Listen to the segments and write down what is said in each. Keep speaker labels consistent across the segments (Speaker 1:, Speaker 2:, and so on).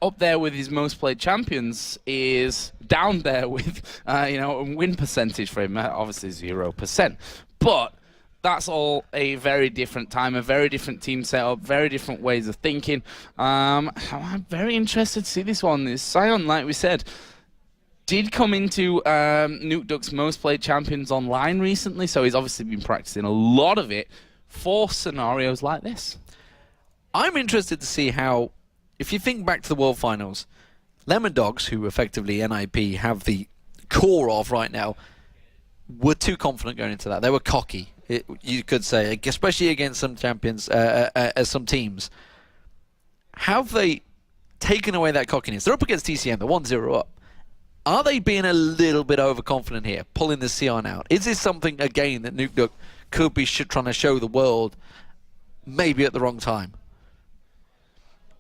Speaker 1: up there with his most played champions is down there with, a win percentage for him, obviously 0%. But that's all a very different time, a very different team setup, very different ways of thinking. I'm very interested to see this one. This Sion, like we said, did come into Nukeduck's most played champions online recently, so he's obviously been practicing a lot of it for scenarios like this.
Speaker 2: I'm interested to see how, if you think back to the World Finals, Lemon Dogs, who effectively NiP have the core of right now, were too confident going into that. They were cocky, you could say, especially against some champions, some teams. Have they taken away that cockiness? They're up against TCM, they're 1-0 up. Are they being a little bit overconfident here, pulling the Sion out? Is this something, again, that Nukeduck could be trying to show the world, maybe at the wrong time?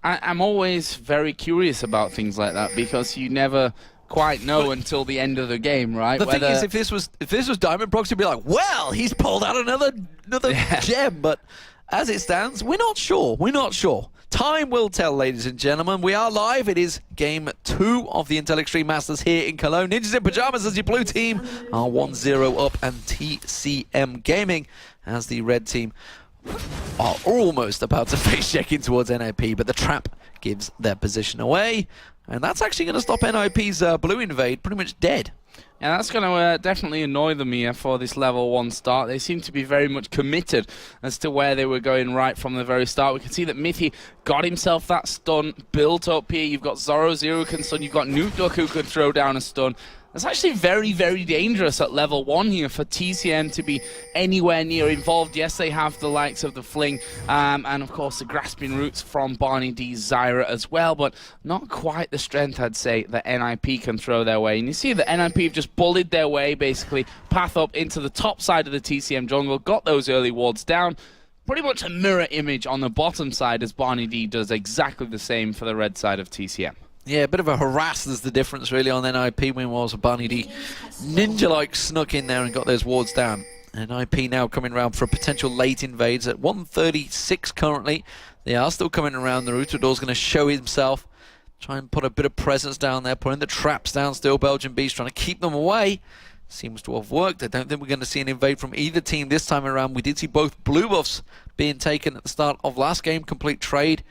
Speaker 1: I'm always very curious about things like that, because you never quite know until the end of the game, right?
Speaker 2: The thing is, if this was Diamond Prox, you'd be like, well, he's pulled out another gem. But as it stands, we're not sure. We're not sure. Time will tell, ladies and gentlemen. We are live. It is game 2 of the Intel Extreme Masters here in Cologne. Ninjas in Pajamas as your blue team are 1-0 up, and TCM Gaming as the red team are almost about to face check in towards NiP, but the trap gives their position away. And that's actually going to stop NiP's blue invade pretty much dead.
Speaker 1: Yeah, that's going to definitely annoy them here for this level 1 start. They seem to be very much committed as to where they were going right from the very start. We can see that Mithy got himself that stun built up here. You've got Zoro who can stun. You've got Nukeduck who could throw down a stun. It's actually very, very dangerous at level 1 here for TCM to be anywhere near involved. Yes, they have the likes of the Fling and, of course, the grasping roots from Barney D's Zyra as well, but not quite the strength, I'd say, that NiP can throw their way. And you see that NiP have just bullied their way, basically, path up into the top side of the TCM jungle, got those early wards down. Pretty much a mirror image on the bottom side, as Barney D does exactly the same for the red side of TCM.
Speaker 2: Yeah, a bit of a harass is the difference really on NiP win, was Barney D ninja-like snuck in there and got those wards down. And NiP now coming around for a potential late invades at 136 currently. They are still coming around. The Routador's going to show himself, try and put a bit of presence down there, putting the traps down still. Belgian Beast trying to keep them away. Seems to have worked. I don't think we're going to see an invade from either team this time around. We did see both blue buffs being taken at the start of last game, complete trade.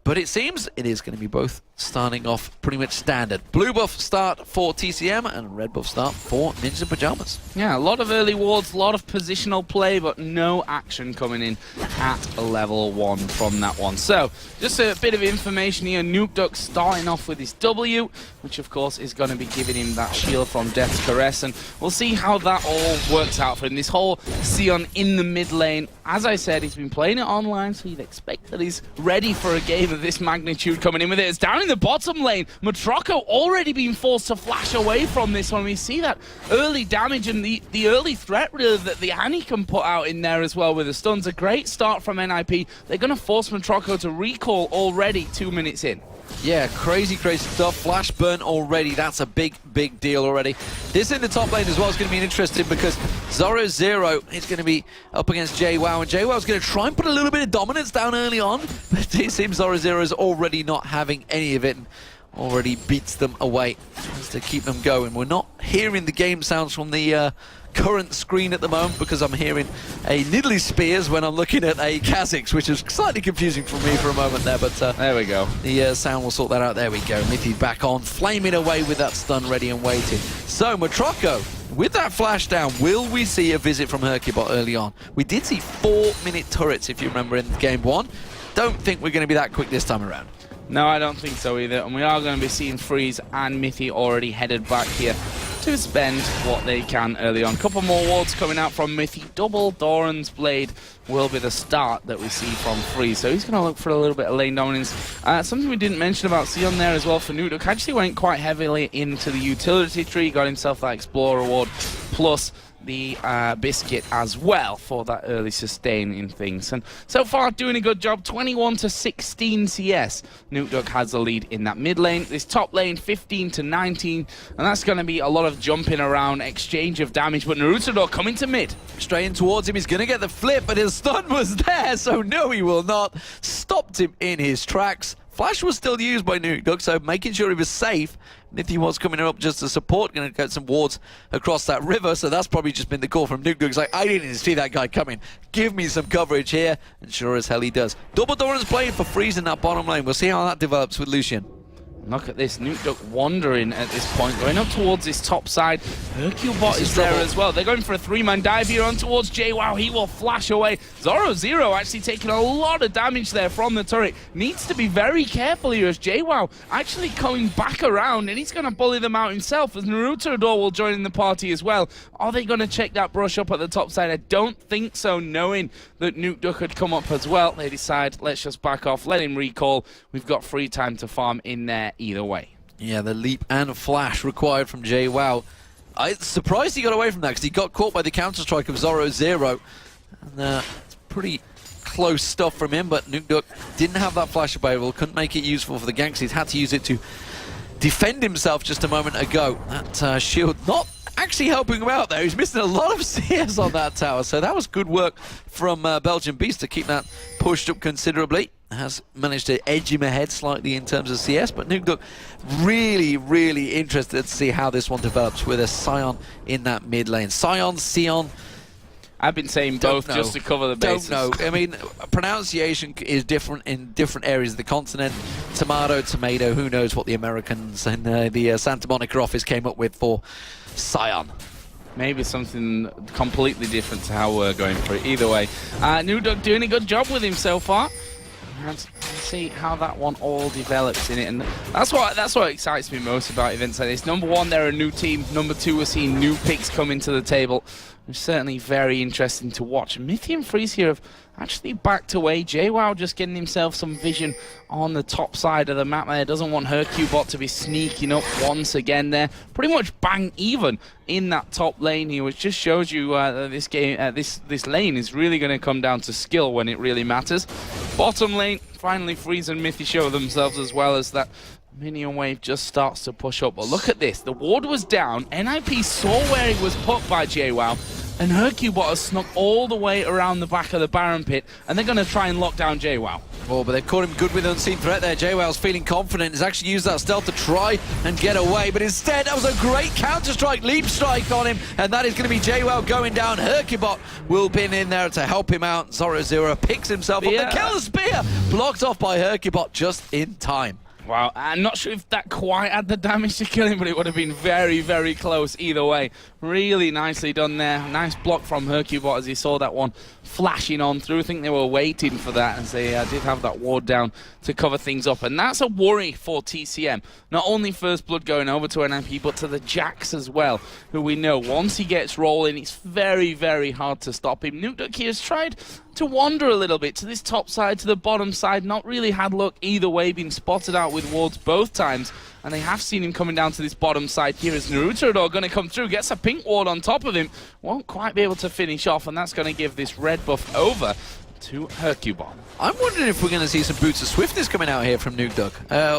Speaker 2: But it seems it is going to be both starting off pretty much standard. Blue buff start for TCM and red buff start for Ninjas in Pajamas.
Speaker 1: Yeah, a lot of early wards, a lot of positional play, but no action coming in at level 1 from that one. So, just a bit of information here. Nukeduck starting off with his W, which of course is going to be giving him that shield from Death's Caress, and we'll see how that all works out for him. This whole Sion in the mid lane, as I said, he's been playing it online, so you'd expect that he's ready for a game of this magnitude coming in with it. It's down in the bottom lane. Matrocco already being forced to flash away from this one. We see that early damage and the early threat really that the Annie can put out in there as well with the stuns. A great start from NiP. They're going to force Matrocco to recall already 2 minutes in.
Speaker 2: Yeah, crazy stuff. Flash burn already. That's a big deal already. This in the top lane as well is going to be interesting because Zoro Zero is going to be up against JWoww, and JWoww is going to try and put a little bit of dominance down early on, but it seems Zoro Zero is already not having any of it and already beats them away. Tries to keep them going. We're not hearing the game sounds from the current screen at the moment because I'm hearing a Niddly Spears when I'm looking at a Kha'Zix, which is slightly confusing for me for a moment there, but
Speaker 1: there we go.
Speaker 2: The sound will sort that out. There we go. Mithy back on, flaming away with that stun ready and waiting. So Matrocco, with that flash down, will we see a visit from Hercubot early on? We did see 4-minute turrets, if you remember, in game 1. Don't think we're going to be that quick this time around.
Speaker 1: No, I don't think so either, and we are going to be seeing Freeze and Mithy already headed back here to spend what they can early on. Couple more wards coming out from Mithy. Double Doran's Blade will be the start that we see from Freeze, so he's going to look for a little bit of lane dominance. Something we didn't mention about Sion there as well for Nukeduck, actually went quite heavily into the utility tree, got himself that Explorer award, plus the biscuit as well for that early sustain in things. And so far doing a good job. 21-16 CS. Nukeduck has the lead in that mid lane. This top lane 15-19, and that's going to be a lot of jumping around, exchange of damage, but Naruto coming to mid.
Speaker 2: Straight in towards him, he's going to get the flip, but his stun was there, so no he will not. Stopped him in his tracks. Flash was still used by Nuke, so making sure he was safe. Nithy was coming up just to support, going to get some wards across that river, so that's probably just been the call from Nuke. It's like, I didn't see that guy coming. Give me some coverage here, and sure as hell he does. Double Doran's playing for freezing that bottom lane. We'll see how that develops with Lucian.
Speaker 1: Look at this, Nuke wandering at this point, going up towards this top side. Herculebot is there as well. They're going for a 3-man dive here on towards JWoww. He will flash away. Zoro actually taking a lot of damage there from the turret. Needs to be very careful here as JWoww actually coming back around, and he's going to bully them out himself as Naruto will join in the party as well. Are they going to check that brush up at the top side? I don't think so, knowing that Nuke had come up as well. They decide, let's just back off, let him recall. We've got free time to farm in there either way.
Speaker 2: Yeah, the leap and flash required from JWoww. I'm surprised he got away from that because he got caught by the counter-strike of Zoro Zero. And it's pretty close stuff from him, but Nuke didn't have that flash available, couldn't make it useful for the ganks. He's had to use it to defend himself just a moment ago. That shield not actually helping him out there. He's missing a lot of CS on that tower, so that was good work from Belgian Beast to keep that pushed up considerably. Has managed to edge him ahead slightly in terms of CS, but Nuke really interested to see how this one develops with a Sion in that mid lane. Sion.
Speaker 1: I've been saying both just to cover the bases.
Speaker 2: Don't know. I mean, pronunciation is different in different areas of the continent. Tomato, who knows what the Americans and the Santa Monica office came up with for Sion.
Speaker 1: Maybe something completely different to how we're going for it. Either way, Nuke doing a good job with him so far. Let's see how that one all develops in it, and that's what excites me most about events like this. Number one, they're a new team. Number two, we're seeing new picks coming to the table. It's certainly very interesting to watch. Mythy and Freeze here have actually backed away. JWoww just getting himself some vision on the top side of the map there. Doesn't want Herculebot to be sneaking up once again there. Pretty much bang even in that top lane here, which just shows you that this game, this lane is really going to come down to skill when it really matters. Bottom lane, finally Freeze and Mythy show themselves, as well as that minion wave just starts to push up. But look at this, the ward was down, NiP saw where he was put by JWoww, and Herculebot has snuck all the way around the back of the Baron pit, and they're going to try and lock down JWoww.
Speaker 2: Oh, but they've caught him good with Unseen Threat there. JWoww's feeling confident. He's actually used that stealth to try and get away, but instead that was a great counter-strike, leap strike on him, and that is going to be JWoww going down. Herculebot will be in there to help him out. Zoro Zero picks himself up. The killer spear blocked off by Herculebot just in time.
Speaker 1: Wow, I'm not sure if that quite had the damage to kill him, but it would have been very close either way. Really nicely done there. Nice block from Herculebot as he saw that one flashing on through. I think they were waiting for that, as they did have that ward down to cover things up. And that's a worry for TCM. Not only First Blood going over to NiP, but to the Jax as well, who we know once he gets rolling, it's very hard to stop him. Nuke here has tried to wander a little bit to this top side, to the bottom side, not really had luck either way, been spotted out with wards both times, and they have seen him coming down to this bottom side here as Naruto going to come through, gets a pink ward on top of him, won't quite be able to finish off, and that's going to give this red buff over to Herculebot.
Speaker 2: I'm wondering if we're going to see some boots of swiftness coming out here from Nuke,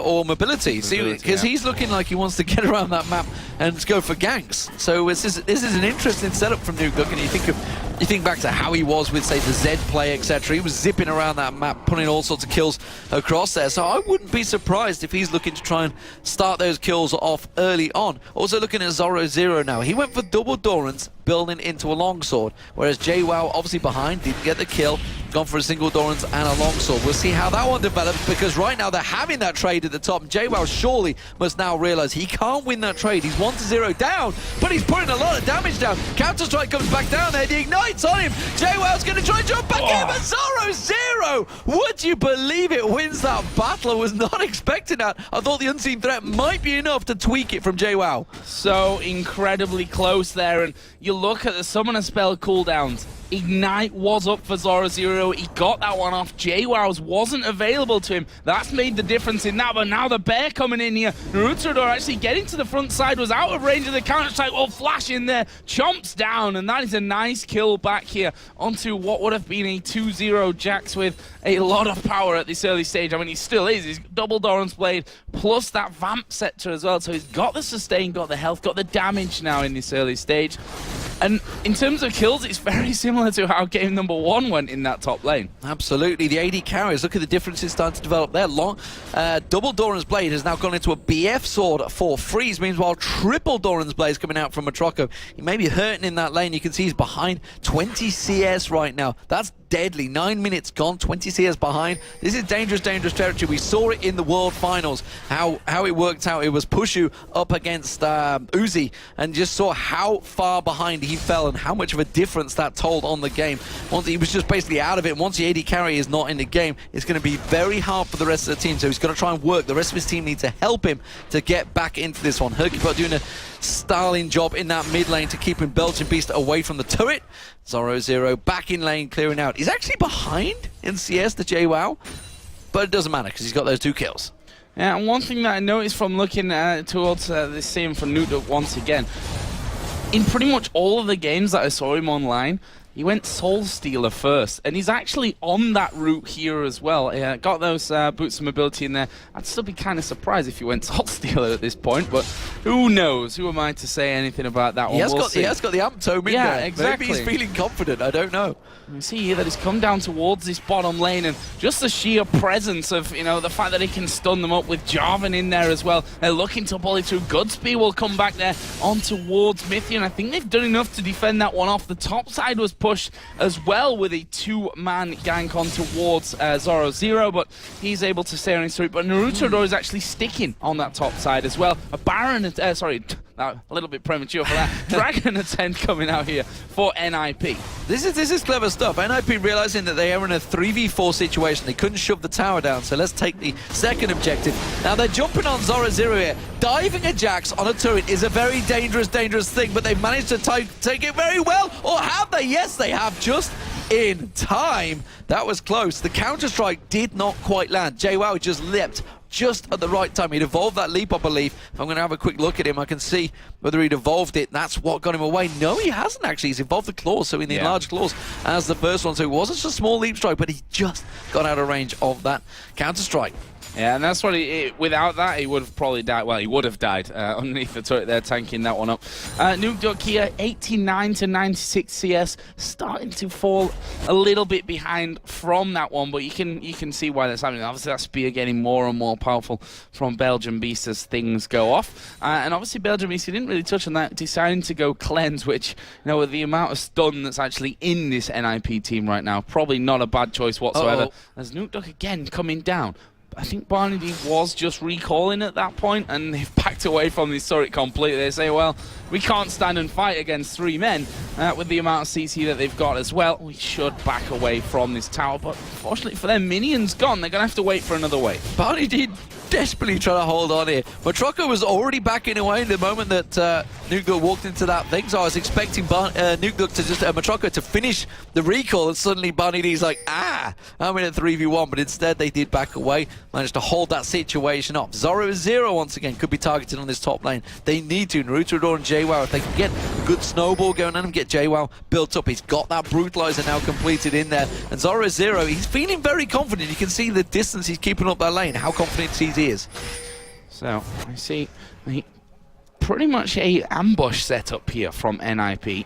Speaker 2: or mobility. See, because he's looking like he wants to get around that map and go for ganks. So this is an interesting setup from Nuke, and you think back to how he was with, say, the Z play, etc. He was zipping around that map, putting all sorts of kills across there. So I wouldn't be surprised if he's looking to try and start those kills off early on. Also looking at Zoro Zero now. He went for double Dorans, building into a longsword, whereas JWoww obviously behind, didn't get the kill, gone for a single Dorans and a longsword. We'll see how that one develops, because right now they're having that trade at the top, and JWoww surely must now realize he can't win that trade. He's 1-0 down, but he's putting a lot of damage down. Counter-strike comes back down there, the ignites on him. JWoww's going to try and jump back in, but Zoro Zero, would you believe it, wins that battle. I was not expecting that. I thought the Unseen Threat might be enough to tweak it from JWoww.
Speaker 1: So incredibly close there, and you look at the summoner spell cooldowns. Ignite was up for Zoro Zero. He got that one off. JWoww's wasn't available to him. That's made the difference in that, but now the bear coming in here. Naruto actually getting to the front side, was out of range of the counter-strike. Oh, flash in there, chomps down, and that is a nice kill back here onto what would have been a 2-0 Jax with a lot of power at this early stage. I mean, he still is. He's double Doran's Blade, plus that Vamp Scepter as well, so he's got the sustain, got the health, got the damage now in this early stage. And in terms of kills, it's very similar to how game number 1 went in that top lane.
Speaker 2: Absolutely, the AD carriers, look at the differences starting to develop there. Double Doran's Blade has now gone into a BF sword for Freeze, meanwhile triple Doran's Blade is coming out from Matroco. He may be hurting in that lane, you can see he's behind 20 CS right now. That's deadly, 9 minutes gone, 20 CS behind. This is dangerous, dangerous territory. We saw it in the World Finals, how it worked out. It was Pushu up against Uzi, and just saw how far behind he fell and how much of a difference that told on the game. Once he was just basically out of it, once the AD carry is not in the game, it's going to be very hard for the rest of the team, so he's got to try and work. The rest of his team need to help him to get back into this one. Hercupot doing a styling job in that mid lane to keep him Belgian Beast away from the turret. Zoro back in lane clearing out. He's actually behind in CS to JWoww, but it doesn't matter because he's got those 2 kills.
Speaker 1: Yeah, and one thing that I noticed from looking towards this scene from NiP once again, in pretty much all of the games that I saw him online, he went Soul Stealer first, and he's actually on that route here as well. Got those boots of mobility in there. I'd still be kind of surprised if he went Soul Stealer at this point, but who knows? Who am I to say anything about that one?
Speaker 2: He has got the amp tome in there.
Speaker 1: Yeah, exactly.
Speaker 2: Maybe he's feeling confident, I don't know.
Speaker 1: You see here that he's come down towards this bottom lane, and just the sheer presence of, you know, the fact that he can stun them up with Jarvan in there as well. They're looking to bully through. Goodspeed will come back there on towards Mithy, and I think they've done enough to defend that one off. The top side was pushed as well with a 2-man gank on towards Zoro, but he's able to stay on his route. But Naruto is actually sticking on that top side as well. A Baron, a little bit premature for that. Dragon Attend coming out here for NiP.
Speaker 2: This is clever stuff. NiP realizing that they are in a 3v4 situation. They couldn't shove the tower down, so let's take the second objective. Now they're jumping on Zoro here. Diving a Jax on a turret is a very dangerous thing, but they've managed to take it very well. Or have they? Yes, they have, just in time. That was close. The counter-strike did not quite land. JWoww just leapt just at the right time. He'd evolved that leap, I believe. If I'm going to have a quick look at him, I can see whether he'd evolved it. That's what got him away. No, he hasn't actually. He's evolved the claws, so in the enlarged claws as the first one. So it wasn't just a small leap strike, but he just got out of range of that counter-strike.
Speaker 1: Yeah, and that's what without that, he would have probably died. Well, he would have died underneath the turret there, tanking that one up. NiP here, 89 to 96 CS, starting to fall a little bit behind from that one, but you can see why that's happening. Obviously, that spear getting more and more powerful from Belgian Beast as things go off. And obviously, Belgian Beast, he didn't really touch on that, deciding to go cleanse, which, you know, with the amount of stun that's actually in this NiP team right now, probably not a bad choice whatsoever. As NiP again coming down. I think Barney was just recalling at that point, and they've backed away from this turret completely. They say, well, we can't stand and fight against 3 men with the amount of CC that they've got as well. We should back away from this tower, but fortunately for them, Minion's gone. They're going to have to wait for another wave.
Speaker 2: Barney did desperately try to hold on here. Matroco was already backing away the moment that NiP walked into that thing, so I was expecting NiP to just Matroco to finish the recall, and suddenly Barney D's like, I'm in a 3v1, but instead they did back away, managed to hold that situation off. Zoro once again could be targeted on this top lane. They need to. Naruto and JWoww, if they can get a good snowball going on and get JWoww built up, he's got that brutalizer now completed in there, and Zoro, he's feeling very confident. You can see the distance he's keeping up that lane, how confident he is.
Speaker 1: So I see pretty much a ambush setup here from NiP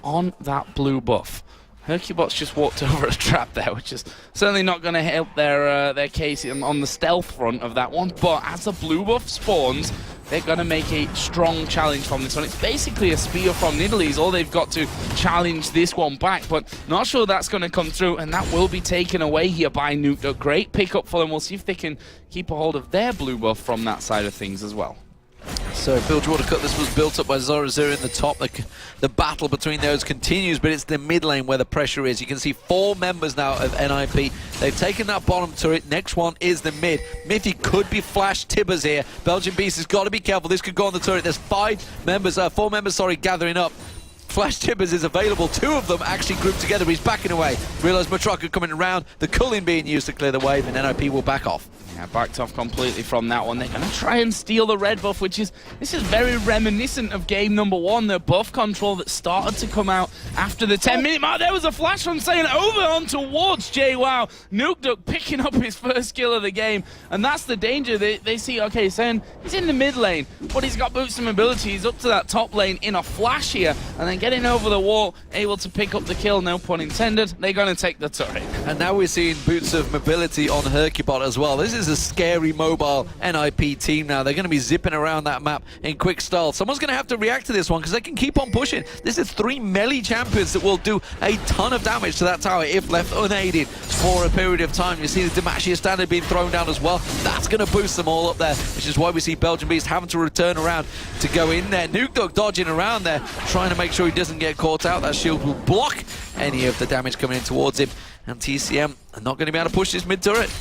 Speaker 1: on that blue buff. Hercubot's just walked over a trap there, which is certainly not going to help their case on the stealth front of that one. But as the blue buff spawns, they're going to make a strong challenge from this one. It's basically a spear from Nidalee. All they've got to challenge this one back, but not sure that's going to come through, and that will be taken away here by NiP. Great pickup for them. We'll see if they can keep a hold of their blue buff from that side of things as well.
Speaker 2: So Bilgewater Cut, this was built up by Zoro in the top. The battle between those continues, but it's the mid lane where the pressure is. You can see 4 members now of NiP. They've taken that bottom turret. Next one is the mid. Mithy could be flash tibbers here. Belgian Beast has got to be careful. This could go on the turret. There's 4 members, gathering up. Flash Tibbers is available. 2 of them actually grouped together. He's backing away. Realize Matroco coming around. The culling being used to clear the wave, and NiP will back off.
Speaker 1: Yeah, backed off completely from that one. They're going to try and steal the red buff, this is very reminiscent of game number 1, the buff control that started to come out after the 10-minute mark. There was a flash from Saiyan over on towards JWoww. Nukeduck picking up his first kill of the game, and that's the danger. They see, okay, Saiyan, he's in the mid lane, but he's got boots of mobility. He's up to that top lane in a flash here, and then getting over the wall, able to pick up the kill, no pun intended. They're going to take the turret.
Speaker 2: And now we're seeing boots of mobility on Hercubot as well. This is a scary mobile NiP team now. They're going to be zipping around that map in quick style. Someone's going to have to react to this one because they can keep on pushing. This is 3 melee champions that will do a ton of damage to that tower if left unaided for a period of time. You see the Demacia standard being thrown down as well. That's going to boost them all up there, which is why we see Belgian Beast having to return around to go in there. Nukeduck dodging around there, trying to make sure he doesn't get caught out. That shield will block any of the damage coming in towards him. And TCM are not going to be able to push this mid turret.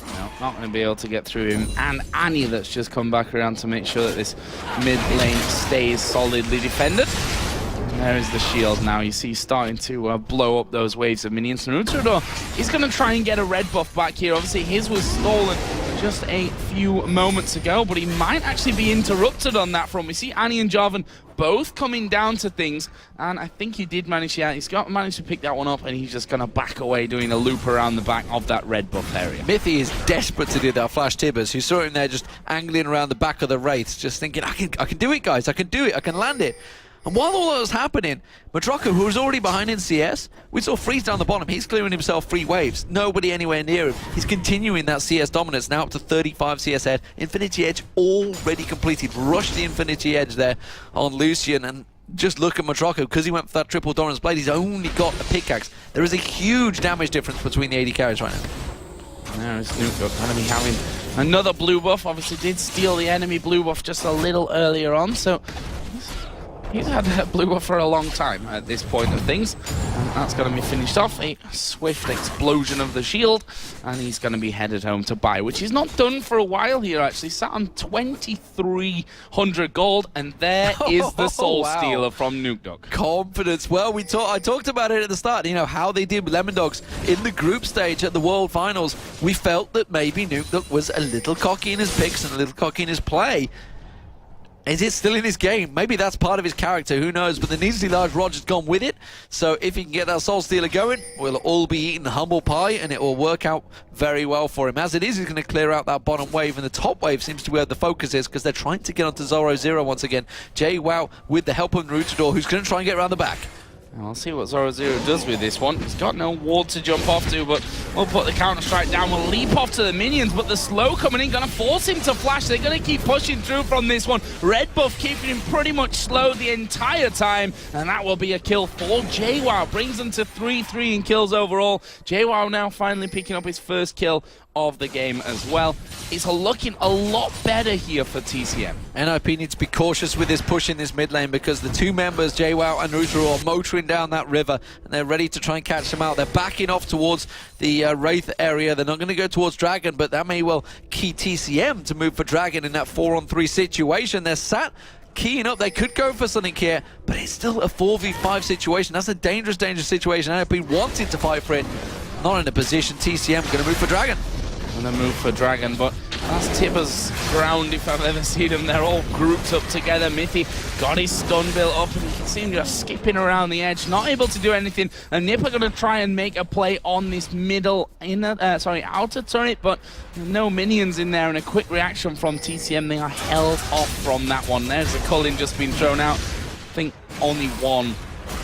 Speaker 1: No, not going to be able to get through him. And Annie that's just come back around to make sure that this mid lane stays solidly defended. And there is the shield now. You see starting to blow up those waves of minions. Naruto is going to try and get a red buff back here. Obviously his was stolen just a few moments ago, but he might actually be interrupted on that front. We see Annie and Jarvan both coming down to things, and I think he did manage, he's managed to pick that one up, and he's just going to back away doing a loop around the back of that red buff area.
Speaker 2: Mithy is desperate to do that flash Tibbers. You saw him there just angling around the back of the Wraiths, just thinking, I can do it, guys, I can do it, I can land it. And while all that was happening, Matroka, who was already behind in CS, we saw Freeze down the bottom. He's clearing himself 3 waves. Nobody anywhere near him. He's continuing that CS dominance, now up to 35 CS head. Infinity Edge already completed. Rushed the Infinity Edge there on Lucian, and just look at Matroka, because he went for that triple dominance blade, he's only got a pickaxe. There is a huge damage difference between the AD carries right now.
Speaker 1: There's Nukeduck going to be having another blue buff. Obviously did steal the enemy blue buff just a little earlier on, so he's had a blue buff for a long time at this point of things. And that's going to be finished off. A swift explosion of the shield. And he's going to be headed home to buy, which he's not done for a while here, actually. Sat on 2,300 gold. And there is the soul stealer from Nukeduck.
Speaker 2: Confidence. Well, I talked about it at the start. You know, how they did with Lemon Dogs in the group stage at the World Finals. We felt that maybe Nukeduck was a little cocky in his picks and a little cocky in his play. Is it still in his game? Maybe that's part of his character, who knows? But the Needlessly Large Roger's gone with it. So if he can get that Soul Stealer going, we'll all be eating humble pie, and it will work out very well for him. As it is, he's going to clear out that bottom wave, and the top wave seems to be where the focus is, because they're trying to get onto Zoro Zero once again. JWoww with the help of Naruto, who's going to try and get around the back.
Speaker 1: I'll see what Zoro Zero does with this one. He's got no ward to jump off to, but we'll put the counter-strike down. We'll leap off to the minions, but the slow coming in going to force him to flash. They're going to keep pushing through from this one. Red buff keeping him pretty much slow the entire time, and that will be a kill for JWoww. Brings them to 3-3 in kills overall. JWoww now finally picking up his first kill of the game as well. It's looking a lot better here for TCM.
Speaker 2: NiP needs to be cautious with this push in this mid lane, because the 2 members, JWoww and Naruto, are motoring down that river, and they're ready to try and catch them out. They're backing off towards the Wraith area. They're not going to go towards Dragon, but that may well key TCM to move for Dragon in that 4-on-3 situation. They're sat keying up. They could go for something here, but it's still a 4v5 situation. That's a dangerous, dangerous situation. NiP wanted to fight for it. Not in a position. TCM going to move for Dragon.
Speaker 1: Going to move for Dragon, but that's Tipper's ground if I've ever seen them. They're all grouped up together. Mithy got his stun built up, and you can see him just skipping around the edge, not able to do anything. And NiP are going to try and make a play on this outer turret, but no minions in there, and a quick reaction from TCM. They are held off from that one. There's a Culling just been thrown out. I think only one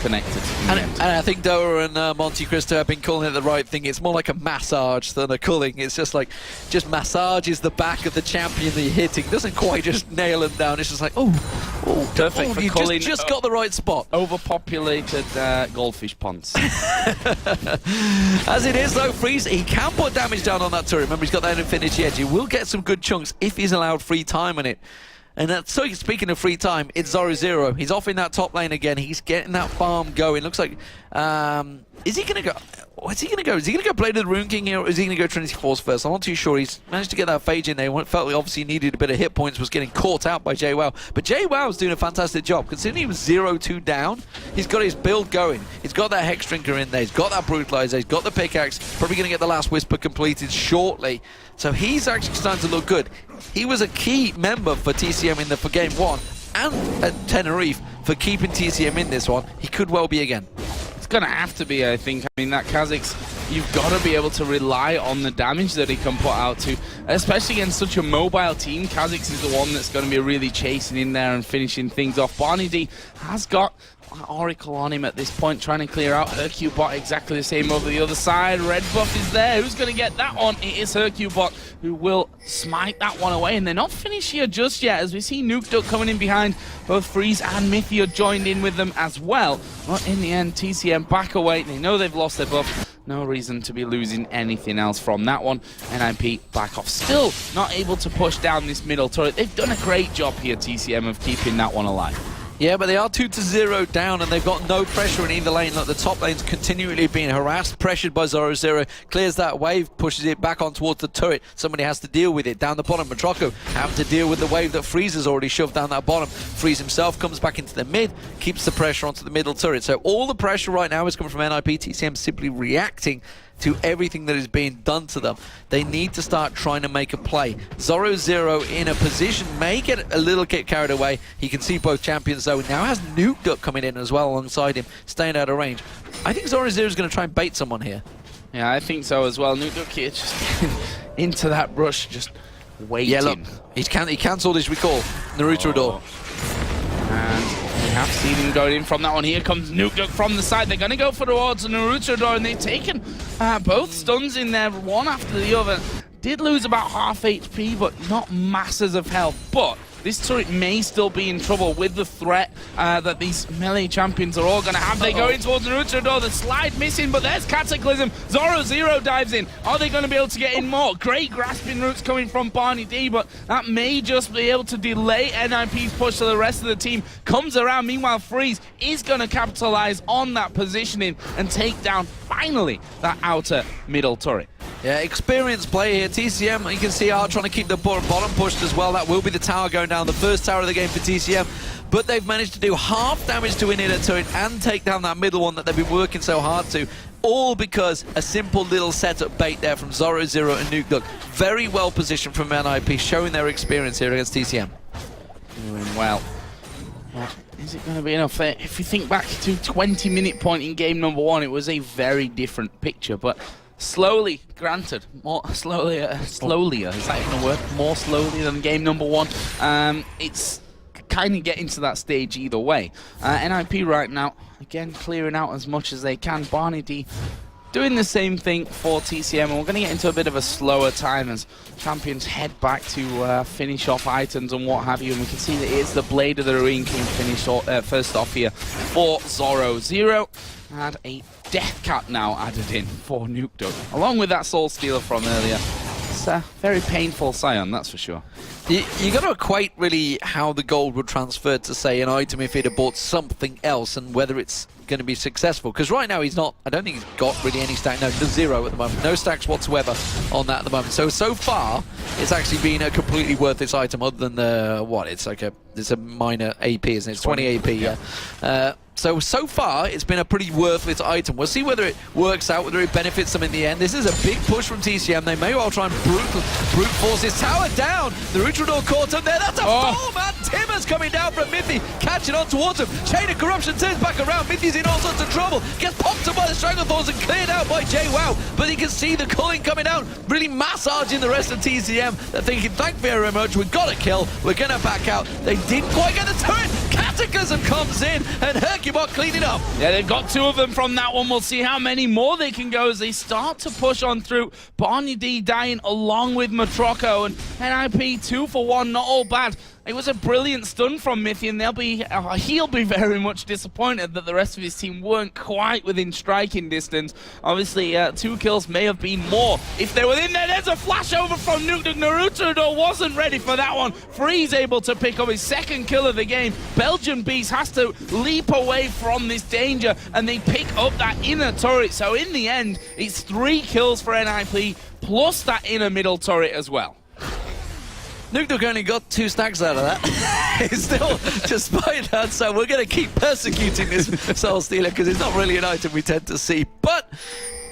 Speaker 1: connected.
Speaker 2: And I think Doa and Monte Cristo have been calling it the right thing. It's more like a massage than a culling. It's just like, just massages the back of the champion that you're hitting. It doesn't quite just nail him down. It's just like,
Speaker 1: perfect for
Speaker 2: you
Speaker 1: culling.
Speaker 2: Just got the right spot.
Speaker 1: Overpopulated goldfish ponds.
Speaker 2: As it is though, Freeze, he can put damage down on that turret. Remember, he's got that Infinity Edge. He will get some good chunks if he's allowed free time on it. And that's, so speaking of free time, it's Zoro. He's off in that top lane again. He's getting that farm going. Looks like, is he going to go? What's he going to go? Is he going to go Blade of the Rune King here, or is he going to go Trinity Force first? I'm not too sure. He's managed to get that Phage in there. Felt like obviously needed a bit of hit points, was getting caught out by JWoww. But JWoww's doing a fantastic job. Considering he was 0-2 down, he's got his build going. He's got that Hex Drinker in there. He's got that Brutalizer. He's got the pickaxe. Probably going to get the last Whisper completed shortly. So he's actually starting to look good. He was a key member for TCM for Game 1 and at Tenerife for keeping TCM in this one. He could well be again.
Speaker 1: It's going to have to be, I think. I mean, that Kha'Zix, you've got to be able to rely on the damage that he can put out to, especially against such a mobile team. Kha'Zix is the one that's going to be really chasing in there and finishing things off. Barney D has got Oracle on him at this point, trying to clear out. Hercubot exactly the same over the other side. Red buff is there. Who's going to get that one? It is Hercubot who will smite that one away. And they're not finished here just yet, as we see Nukeduck coming in behind. Both Freeze and Mythi are joined in with them as well. But in the end, TCM back away. They know they've lost their buff. No reason to be losing anything else from that one. NiP back off. Still not able to push down this middle turret. They've done a great job here, TCM, of keeping that one alive.
Speaker 2: Yeah, but they are 2-0 down, and they've got no pressure in either lane. Look, the top lane's continually being harassed, pressured by Zoro. Clears that wave, pushes it back on towards the turret. Somebody has to deal with it. Down the bottom, Matroco having to deal with the wave that Freeze has already shoved down that bottom. Freeze himself comes back into the mid, keeps the pressure onto the middle turret. So all the pressure right now is coming from NiP. TCM simply reacting to everything that is being done to them. They need to start trying to make a play. Zoro in a position, may get a little carried away. He can see both champions though. Now has Nukeduck coming in as well alongside him, staying out of range. I think Zoro is going to try and bait someone here.
Speaker 1: Yeah, I think so as well. Nukeduck here just into that brush, just waiting.
Speaker 2: Yeah, look, he cancelled his recall. Naruto door.
Speaker 1: And we have seen him going in from that one. Here comes Nukeduck from the side. They're going to go for towards the Naruto door, and they've taken both stuns in there, one after the other. Did lose about half HP, but not masses of health. But this turret may still be in trouble with the threat that these melee champions are all going to have. They go in towards the Naruto door. The slide missing, but there's Cataclysm. Zoro dives in. Are they going to be able to get in more? Great grasping roots coming from Barney D, but that may just be able to delay NiP's push so the rest of the team comes around. Meanwhile, Freeze is going to capitalize on that positioning and take down, finally, that outer middle turret.
Speaker 2: Yeah, experienced play here. TCM, you can see, are trying to keep the bottom pushed as well. That will be the tower going down, the first tower of the game for TCM. But they've managed to do half damage to an inner turret and take down that middle one that they've been working so hard to. All because a simple little setup bait there from Zoro and Nukeduck. Very well positioned from NiP, showing their experience here against TCM.
Speaker 1: Doing well. Is it going to be enough? If you think back to 20-minute point in game number 1, it was a very different picture, but slowly, granted, more slowly, is that even a word? More slowly than game number 1. It's kind of getting to that stage either way. NiP right now, again, clearing out as much as they can. Barney D doing the same thing for TCM, and we're going to get into a bit of a slower time as champions head back to finish off items and what have you, and we can see that it's the Blade of the Rune King finish first off here for Zoro. And a Death Cat now added in for Nukeduck, along with that Soul Stealer from earlier. It's a very painful Scion, that's for sure.
Speaker 2: You got to equate really how the gold would transfer to, say, an item if he'd have bought something else and whether it's going to be successful. Because right now he's not, I don't think he's got really any stack. No, there's 0 at the moment. No stacks whatsoever on that at the moment. So far, it's actually been a completely worthless item other than the, what, it's a minor AP, isn't it? It's 20 AP, yeah. So far, it's been a pretty worthless item. We'll see whether it works out, whether it benefits them in the end. This is a big push from TCM. They may well try and brute force this tower down. The Rutrodor caught him there. That's a 4-man Timmers coming down from Mythi, catching on towards him. Chain of Corruption turns back around. Mythi's in all sorts of trouble. Gets popped up by the Stranglethorns and cleared out by JWoww. But you can see the culling coming out, really massaging the rest of TCM. They're thinking, thank you very much. We've got a kill. We're going to back out. They didn't quite get the turret. Cataclysm comes in and Hercubot cleaning up.
Speaker 1: Yeah, they've got 2 of them from that one. We'll see how many more they can go as they start to push on through. Barney D dying along with Matroco, and NiP 2 for 1, not all bad. It was a brilliant stun from Mithy, and he'll be very much disappointed that the rest of his team weren't quite within striking distance. Obviously, 2 kills may have been more if they were in there. There's a flash over from Nuke. Naruto wasn't ready for that one. Freeze able to pick up his 2nd kill of the game. Belgian Beast has to leap away from this danger, and they pick up that inner turret. So in the end, it's 3 kills for NiP, plus that inner middle turret as well.
Speaker 2: Nuke only got 2 stacks out of that. It's still, despite that, so we're going to keep persecuting this Soul Stealer because it's not really an item we tend to see. But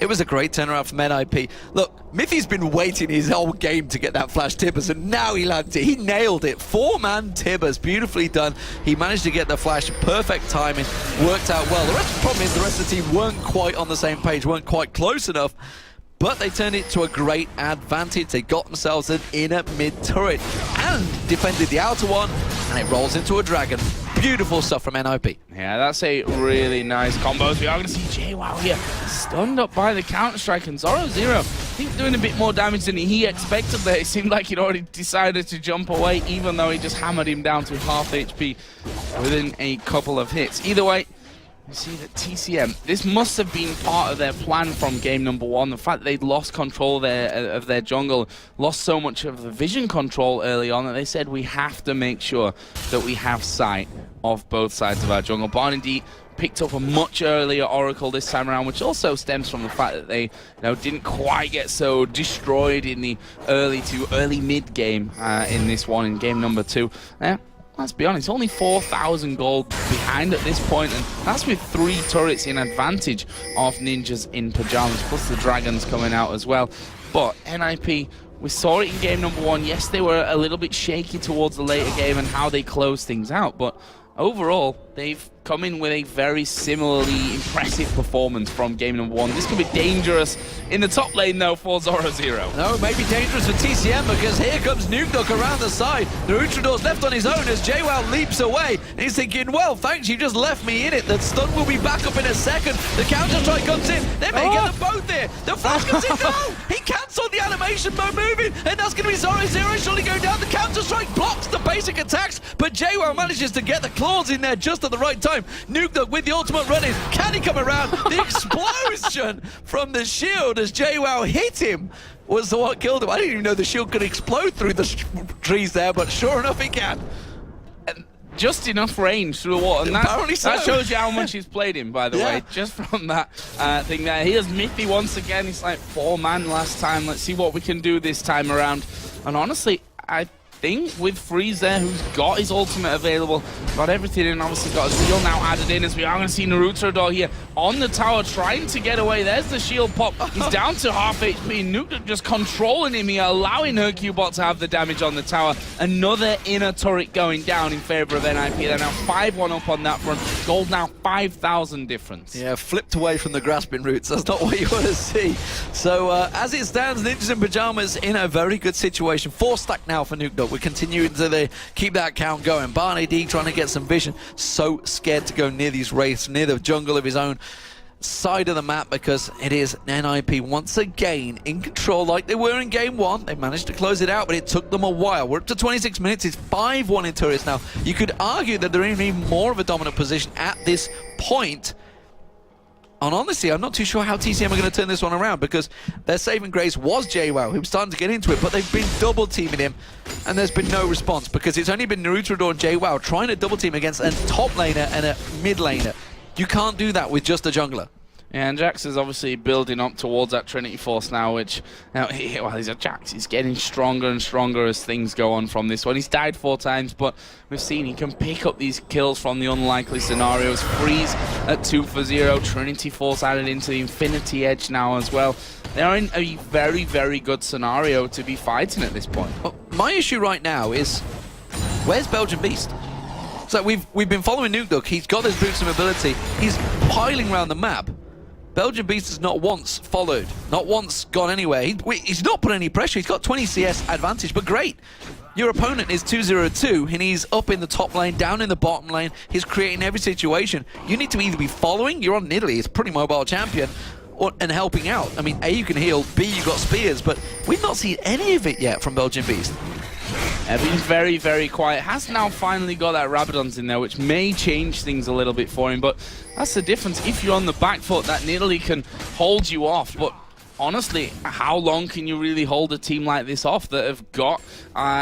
Speaker 2: it was a great turnaround from NiP. Look, Mithy's been waiting his whole game to get that flash Tibbers, and now he landed it. He nailed it. 4-man Tibbers, beautifully done. He managed to get the flash, perfect timing, worked out well. The problem is the rest of the team weren't quite on the same page, weren't quite close enough. But they turned it to a great advantage. They got themselves an inner mid turret and defended the outer one, and it rolls into a dragon. Beautiful stuff from NiP.
Speaker 1: Yeah, that's a really nice combo. We are going to see JWoww here stunned up by the Counter-Strike, and Zoro0, I think, doing a bit more damage than he expected there. It seemed like he'd already decided to jump away, even though he just hammered him down to half HP within a couple of hits. Either way, you see that TCM, this must have been part of their plan from game number 1. The fact that they'd lost control of their jungle, lost so much of the vision control early on, that they said we have to make sure that we have sight of both sides of our jungle. Barney picked up a much earlier Oracle this time around, which also stems from the fact that they didn't quite get so destroyed in the early to early mid game in this one, in game number 2. Let's be honest, only 4,000 gold behind at this point, and that's with 3 turrets in advantage of Ninjas in Pajamas, plus the Dragons coming out as well. But NiP, we saw it in game number 1. Yes, they were a little bit shaky towards the later game and how they closed things out, but overall, they've come in with a very similarly impressive performance from game number 1. This could be dangerous in the top lane, though, for Zoro0.
Speaker 2: No, it may be dangerous for TCM because here comes Nuke around the side. Narutrador's left on his own as JWoww leaps away. And he's thinking, well, thanks, you just left me in it. The stun will be back up in a second. The Counter-Strike comes in. They may get them both here. The flash comes in. No! He cancelled the animation by moving. And that's going to be Zoro0 surely going down. The Counter-Strike blocks the basic attacks. But JWoww manages to get the claws in there just at the right time. Nuke with the ultimate running. Can he come around? The explosion from the shield as JWoww hit him was the what killed him. I didn't even know the shield could explode through the trees there, but sure enough it can.
Speaker 1: And just enough range through the water. And that shows you how much he's played him, by the way, just from that thing there. Here's Mithy once again. He's like 4-man last time. Let's see what we can do this time around. And honestly, I think with Freeze there, who's got his ultimate available, got everything in, obviously got a Zeal now added in, as we are going to see Naruto here on the tower trying to get away. There's the shield pop. He's down to half HP. Nuke just controlling him here, allowing HercuBot to have the damage on the tower. Another inner turret going down in favor of NiP. They're now 5-1 up on that front. Gold now 5,000 difference.
Speaker 2: Yeah, flipped away from the grasping roots. That's not what you want to see. So as it stands, Ninjas in Pajamas in a very good situation. 4 stack now for Nuke. We're continuing to keep that count going. Barney D trying to get some vision. So scared to go near these wraiths, near the jungle of his own side of the map, because it is NiP once again in control like they were in game 1. They managed to close it out, but it took them a while. We're up to 26 minutes. It's 5-1 in turrets now. You could argue that they're in even more of a dominant position at this point. And honestly, I'm not too sure how TCM are going to turn this one around, because their saving grace was JWoww, who was starting to get into it, but they've been double teaming him, and there's been no response, because it's only been Narutrador and JWoww trying to double team against a top laner and a mid laner. You can't do that with just a jungler.
Speaker 1: Yeah, and Jax is obviously building up towards that Trinity Force now, which, he's a Jax. He's getting stronger and stronger as things go on from this one. He's died 4 times, but we've seen he can pick up these kills from the unlikely scenarios. Freeze at 2 for 0. Trinity Force added into the Infinity Edge now as well. They're in a very, very good scenario to be fighting at this point.
Speaker 2: Well, my issue right now is, where's Belgian Beast? So we've been following Nuke. He's got his boots of mobility. He's piling around the map. Belgian Beast has not once followed, not once gone anywhere. He's not put any pressure. He's got 20 CS advantage, but great. Your opponent is 2-0-2, and he's up in the top lane, down in the bottom lane. He's creating every situation. You need to either be following, you're on Nidalee, he's a pretty mobile champion, and helping out. I mean, A, you can heal, B, you got spears, but we've not seen any of it yet from Belgian Beast.
Speaker 1: Been very, very quiet. Has now finally got that Rabadon's in there, which may change things a little bit for him, but that's the difference. If you're on the back foot, that Nidalee can hold you off, but honestly, how long can you really hold a team like this off that have got,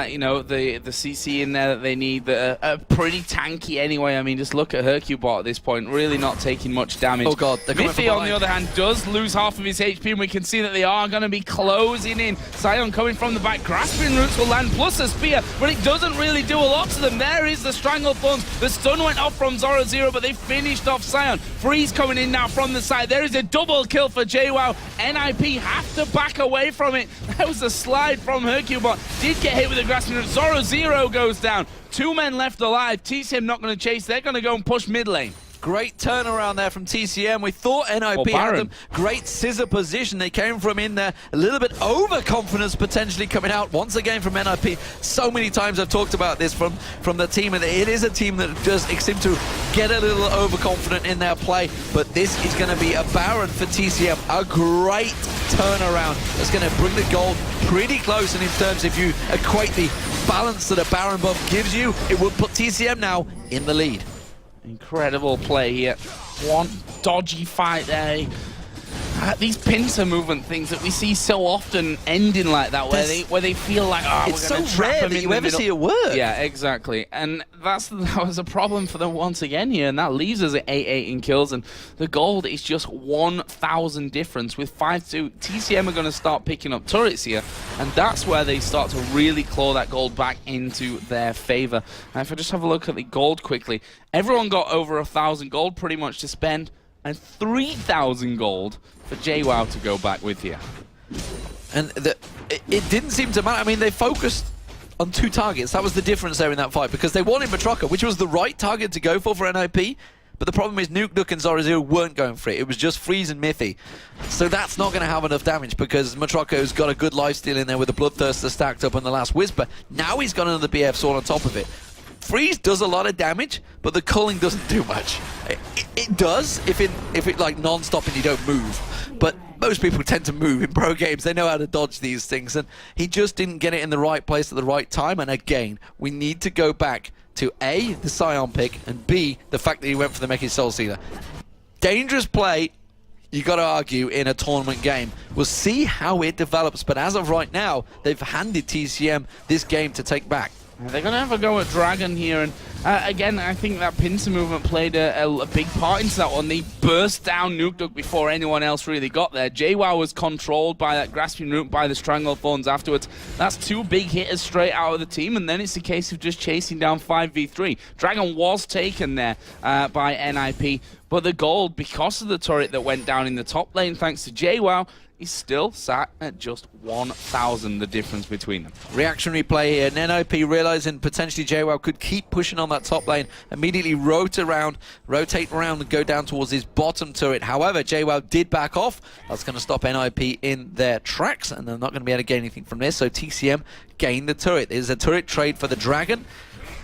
Speaker 1: you know, the CC in there that they need, that are pretty tanky anyway? I mean, just look at Hercubot at this point, really not taking much damage.
Speaker 2: Oh god, they're coming from
Speaker 1: Miffy, on the other hand, does lose half of his HP, and we can see that they are going to be closing in. Sion coming from the back, grasping roots will land, plus a spear, but it doesn't really do a lot to them. There is the Stranglethorns. The stun went off from Zoro0, but they finished off Sion. Freeze coming in now from the side. There is a double kill for JWoww. NiP have to back away from it. That was a slide from Hercubot. Did get hit with a grasping root. Zoro0 goes down. 2 men left alive. TCM not going to chase. They're going to go and push mid lane.
Speaker 2: Great turnaround there from TCM. We thought NiP had them. Great scissor position. They came from in there. A little bit overconfidence potentially coming out once again from NiP. So many times I've talked about this from the team, and it is a team that does seem to get a little overconfident in their play. But this is going to be a Baron for TCM. A great turnaround that's going to bring the gold pretty close. And in terms, if you equate the balance that a Baron buff gives you, it would put TCM now in the lead.
Speaker 1: Incredible play here. One dodgy fight there. These pincer movement things that we see so often ending like that, where they feel like, oh,
Speaker 2: it's
Speaker 1: we're going to
Speaker 2: so
Speaker 1: trap
Speaker 2: rare
Speaker 1: them
Speaker 2: that
Speaker 1: in
Speaker 2: you
Speaker 1: the
Speaker 2: ever
Speaker 1: middle.
Speaker 2: see it work.
Speaker 1: Yeah, exactly. And that was a problem for them once again here, and that leaves us at 8-8 in kills, and the gold is just 1,000 difference. With 5-2, TCM are going to start picking up turrets here, and that's where they start to really claw that gold back into their favor. And if I just have a look at the gold quickly, everyone got over 1,000 gold pretty much to spend, and 3,000 gold for JWoww to go back with here.
Speaker 2: And it didn't seem to matter. I mean, they focused on 2 targets. That was the difference there in that fight, because they wanted Matroka, which was the right target to go for NiP. But the problem is Nuke and Zoro0 weren't going for it. It was just Freeze and Miffy. So that's not going to have enough damage, because Matroka's got a good lifesteal in there with the Bloodthirster stacked up on the last Whisper. Now he's got another BF sword on top of it. Freeze does a lot of damage, but the culling doesn't do much. It does if it like non-stop and you don't move. But most people tend to move in pro games. They know how to dodge these things, and he just didn't get it in the right place at the right time. And again, we need to go back to A, the Sion pick, and B, the fact that he went for the Mecha Soul Stealer. Dangerous play, you got to argue, in a tournament game. We'll see how it develops, but as of right now, they've handed TCM this game to take back.
Speaker 1: They're going to have a go at Dragon here, and again, I think that pincer movement played a big part into that one. They burst down Nuke before anyone else really got there. JWoww was controlled by that grasping root, by the Stranglethorns afterwards. That's 2 big hitters straight out of the team, and then it's a case of just chasing down 5v3. Dragon was taken there by NiP, but the gold, because of the turret that went down in the top lane thanks to JWoww, is still sat at just 1,000, the difference between them.
Speaker 2: Reactionary play here, and NiP realizing potentially JWoww could keep pushing on that top lane, immediately rotate around and go down towards his bottom turret. However, JWoww did back off. That's going to stop NiP in their tracks, and they're not going to be able to gain anything from this, so TCM gained the turret. There's a turret trade for the Dragon.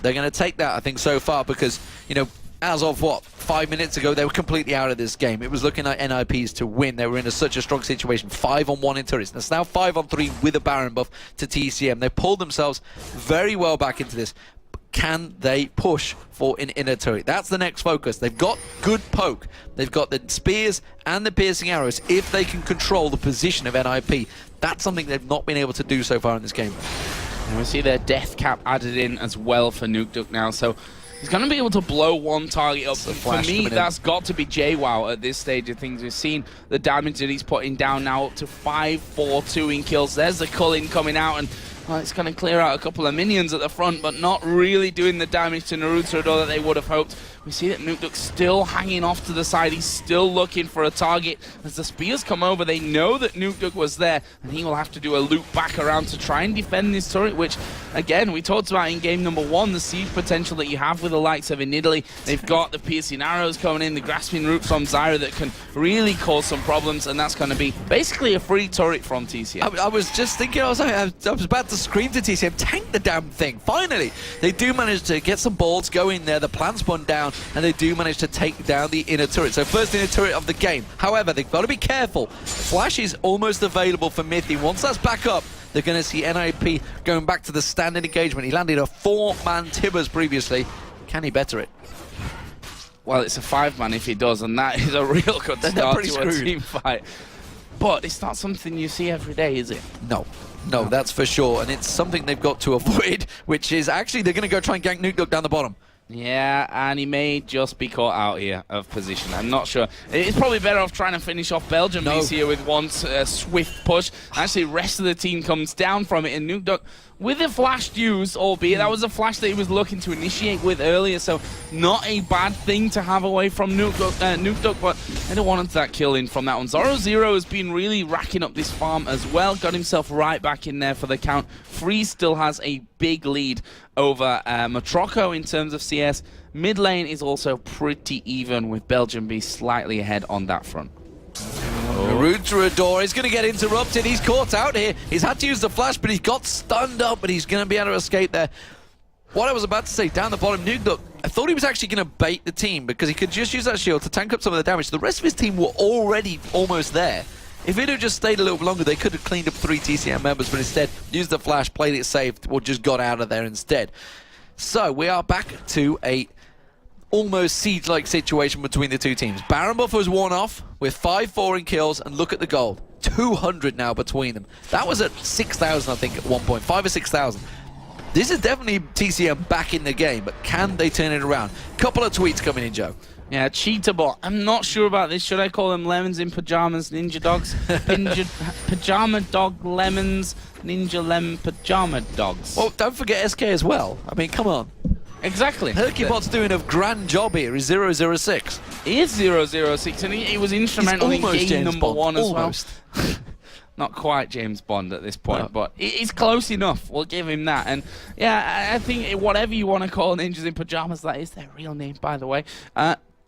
Speaker 2: They're going to take that, I think, so far, because, you know, as of, 5 minutes ago, they were completely out of this game. It was looking like NiP's to win. They were in such a strong situation. 5-on-1 in turrets. And it's now 5-on-3 with a Baron buff to TCM. They pulled themselves very well back into this. Can they push for an inner turret? That's the next focus. They've got good poke. They've got the spears and the piercing arrows. If they can control the position of NiP, that's something they've not been able to do so far in this game.
Speaker 1: And we see their death cap added in as well for Nuke now, so he's going to be able to blow one target up. For me, that's got to be JWoww at this stage of things. We've seen the damage that he's putting down now, up to 5-4-2 in kills. There's the culling coming out, and it's going to clear out a couple of minions at the front, but not really doing the damage to Naruto that they would have hoped. We see that Nuke still hanging off to the side. He's still looking for a target. As the spears come over, they know that Nuke was there, and he will have to do a loop back around to try and defend this turret, which, again, we talked about in game number 1, the siege potential that you have with the likes of Nidalee. They've got the piercing arrows coming in, the grasping root from Zyra that can really cause some problems, and that's going to be basically a free turret from TCM.
Speaker 2: I was just thinking, I was about to scream to TCM, tank the damn thing. Finally, they do manage to get some balls, go in there, the plan spun down, and they do manage to take down the inner turret. So first inner turret of the game. However, they've got to be careful. Flash is almost available for Miffy. Once that's back up, they're going to see NiP going back to the standard engagement. He landed a 4-man Tibbers previously. Can he better it?
Speaker 1: Well, it's a 5-man if he does, and that is a real good start to a team fight. But it's not something you see every day, is it?
Speaker 2: No, that's for sure. And it's something they've got to avoid, which is actually they're going to go try and gank NukeDuck down the bottom.
Speaker 1: Yeah, and he may just be caught out here of position. I'm not sure. It's probably better off trying to finish off Belgium here with one swift push. Actually, the rest of the team comes down from it, and NukeDuck with a flash used, albeit that was a flash that he was looking to initiate with earlier, so not a bad thing to have away from NukeDuck, but they don't want that kill in from that one. Zoro has been really racking up this farm as well, got himself right back in there for the count. Freeze still has a big lead over Matroco in terms of CS. Mid lane is also pretty even, with Belgium be slightly ahead on that front.
Speaker 2: The route through a door is going to get interrupted. He's caught out here. He's had to use the flash, but he's got stunned up, but he's going to be able to escape there. What I was about to say, down the bottom, NukeDuck, I thought he was actually going to bait the team because he could just use that shield to tank up some of the damage. The rest of his team were already almost there. If he'd have just stayed a little bit longer, they could have cleaned up 3 TCM members, but instead used the flash, played it safe, or just got out of there instead. So we are back to a almost siege-like situation between the two teams. Baron Buff was worn off with 5-4 in kills, and look at the gold. 200 now between them. That was at 6,000, I think, at one point. 5 or 6,000. This is definitely TCM back in the game, but can they turn it around? Couple of tweets coming in, Joe.
Speaker 1: Yeah, Cheetahbot. I'm not sure about this. Should I call them lemons in pajamas, ninja dogs? Pajama dog lemons, ninja lemon pajama dogs.
Speaker 2: Well, don't forget SK as well. I mean, come on.
Speaker 1: Exactly.
Speaker 2: Hercubot's doing a grand job here. He's 006.
Speaker 1: He is 006, and he was instrumental in game number 1 as well. Not quite James Bond at this point, but he's close enough. We'll give him that. And yeah, I think whatever you want to call Ninjas in Pajamas, that is their real name, by the way.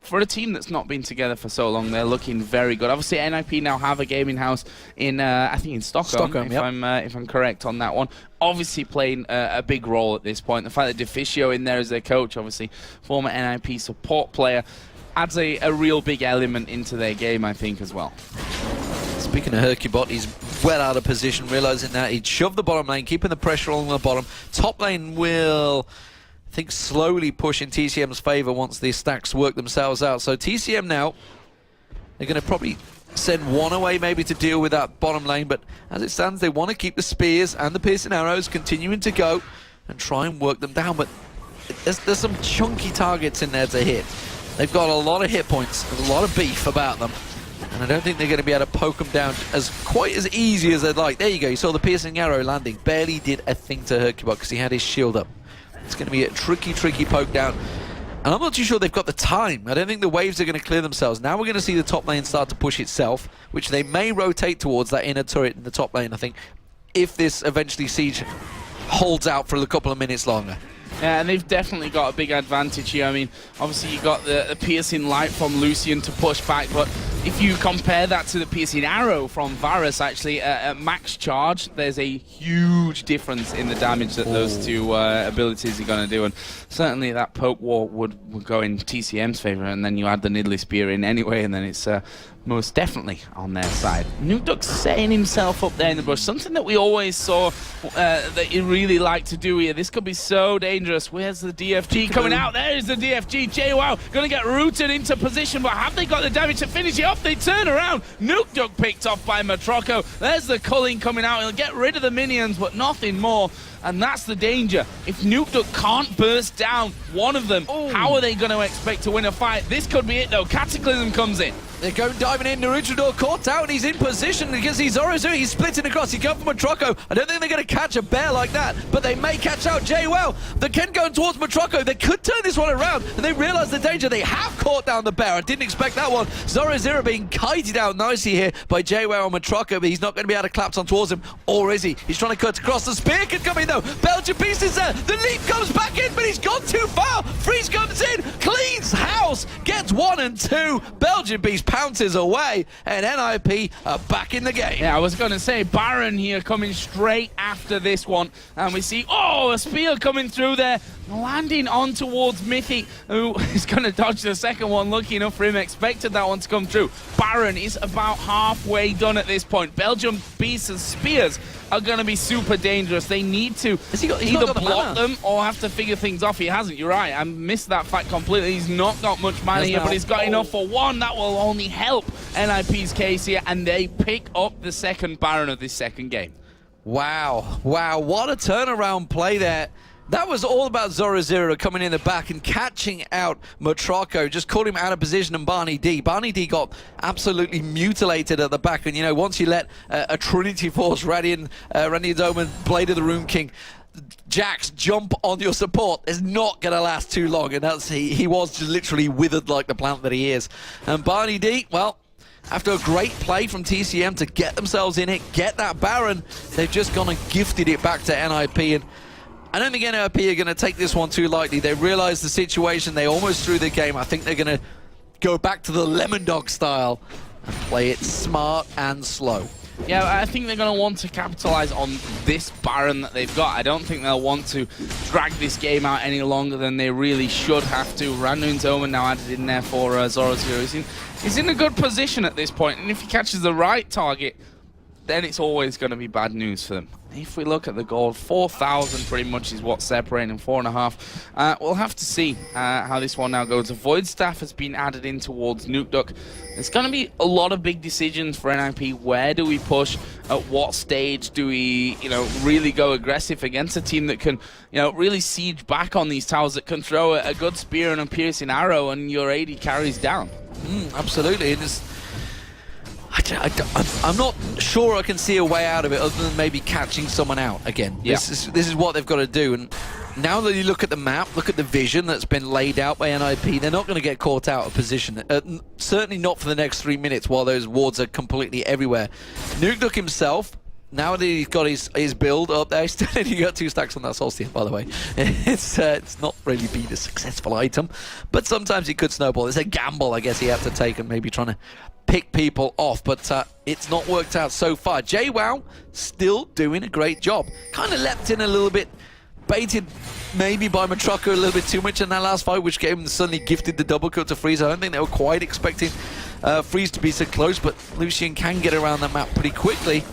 Speaker 1: For a team that's not been together for so long, they're looking very good. Obviously, NiP now have a gaming house in, I think, in Stockholm, if I'm correct on that one. Obviously playing a big role at this point. The fact that Deficio in there as their coach, obviously former NiP support player, adds a real big element into their game, I think, as well.
Speaker 2: Speaking of Hercubot, he's well out of position, realizing that he'd shoved the bottom lane, keeping the pressure on the bottom. Top lane will, I think, slowly push in TCM's favor once these stacks work themselves out. So TCM now, they're going to probably send one away maybe to deal with that bottom lane, but as it stands, they want to keep the spears and the piercing arrows continuing to go and try and work them down, but there's some chunky targets in there to hit. They've got a lot of hit points, a lot of beef about them, and I don't think they're going to be able to poke them down quite as easy as they'd like. There you go, you saw the piercing arrow landing. Barely did a thing to Hercubot because he had his shield up. It's going to be a tricky poke down. And I'm not too sure they've got the time. I don't think the waves are going to clear themselves. Now we're going to see the top lane start to push itself, which they may rotate towards that inner turret in the top lane, I think, if this eventually siege holds out for a couple of minutes longer.
Speaker 1: Yeah, and they've definitely got a big advantage here. I mean, obviously you got the piercing light from Lucian to push back, but if you compare that to the piercing arrow from Varus, actually, at max charge, there's a huge difference in the damage that those two abilities are going to do, and certainly that poke wall would go in TCM's favor, and then you add the Nidalee Spear in anyway, and then it's most definitely on their side. NukeDuck setting himself up there in the bush, something that we always saw that he really liked to do here. This could be so dangerous. Where's the DFG coming out? There is the DFG. JWoww going to get rooted into position, but have they got the damage to finish it off? They turn around. NukeDuck picked off by Matroco. There's the culling coming out. He'll get rid of the minions, but nothing more. And that's the danger. If NukeDuck can't burst down one of them, how are they going to expect to win a fight? This could be it, though. Cataclysm comes in.
Speaker 2: They're going diving in. Naruto caught out, and he's in position because he's Zoro. He's splitting across. He's going for Matroco. I don't think they're going to catch a bear like that, but they may catch out JWoww. The Ken going towards Matroco. They could turn this one around, and they realize the danger. They have caught down the bear. I didn't expect that one. Zoro being kited out nicely here by JWoww and Matroco, but he's not going to be able to collapse on towards him, or is he? He's trying to cut across. The spear could come in, though. Belgian pieces there. The leap comes back in, but he's gone too far. Freeze comes in, cleans house. house gets 1 and 2. Belgian Beast pounces away, and NiP are back in the game.
Speaker 1: Yeah, I was going to say, Baron here coming straight after this one. And we see, oh, a spear coming through there, landing on towards Mithy, who is going to dodge the second one. Lucky enough for him, expected that one to come through. Baron is about halfway done at this point. Belgium Beasts and Spears are going to be super dangerous. They need to either block them or have to figure things off. He hasn't, you're right. I missed that fact completely. He's not got much mana here, but he's got enough for one. That will only help NiP's case here, and they pick up the second Baron of this second game.
Speaker 2: Wow, wow, what a turnaround play there. That was all about Zoro coming in the back and catching out Matroko, just caught him out of position, and Barney D. Barney D got absolutely mutilated at the back, and you know, once you let a Trinity Force, Radiant Omen, Blade of the Rune King, Jax jump on your support, it's not going to last too long, and that's he was just literally withered like the plant that he is. And Barney D, well, after a great play from TCM to get themselves in it, get that Baron, they've just gone and gifted it back to NiP, and I don't think NiP are going to take this one too lightly. They realize the situation, they almost threw the game. I think they're going to go back to the Lemon Dog style and play it smart and slow.
Speaker 1: Yeah, I think they're going to want to capitalize on this Baron that they've got. I don't think they'll want to drag this game out any longer than they really should have to. Randuin's Omen now added in there for Zoro Zero. He's in a good position at this point, and if he catches the right target, then it's always going to be bad news for them. If we look at the gold, 4,000 pretty much is what's separating, 4.5. We'll have to see how this one now goes. The Void Staff has been added in towards Nukeduck. It's going to be a lot of big decisions for NiP. Where do we push? At what stage do we, really go aggressive against a team that can, really siege back on these towers, that can throw a good spear and a piercing arrow, and your AD carries down?
Speaker 2: Absolutely. I'm not sure I can see a way out of it other than maybe catching someone out again. Yeah. This is what they've got to do. And now that you look at the map, look at the vision that's been laid out by NiP, they're not going to get caught out of position. Certainly not for the next 3 minutes while those wards are completely everywhere. Nukeduck himself, now that he's got his build up there, still only got 2 stacks on that Solstice, by the way. It's not really been a successful item, but sometimes it could snowball. It's a gamble, I guess, he had to take, and maybe trying to pick people off, but it's not worked out so far. JWoww still doing a great job. Kind of leapt in a little bit, baited maybe by Matroko a little bit too much in that last fight, which gave him suddenly gifted the double kill to Freeze. I don't think they were quite expecting Freeze to be so close, but Lucian can get around the map pretty quickly.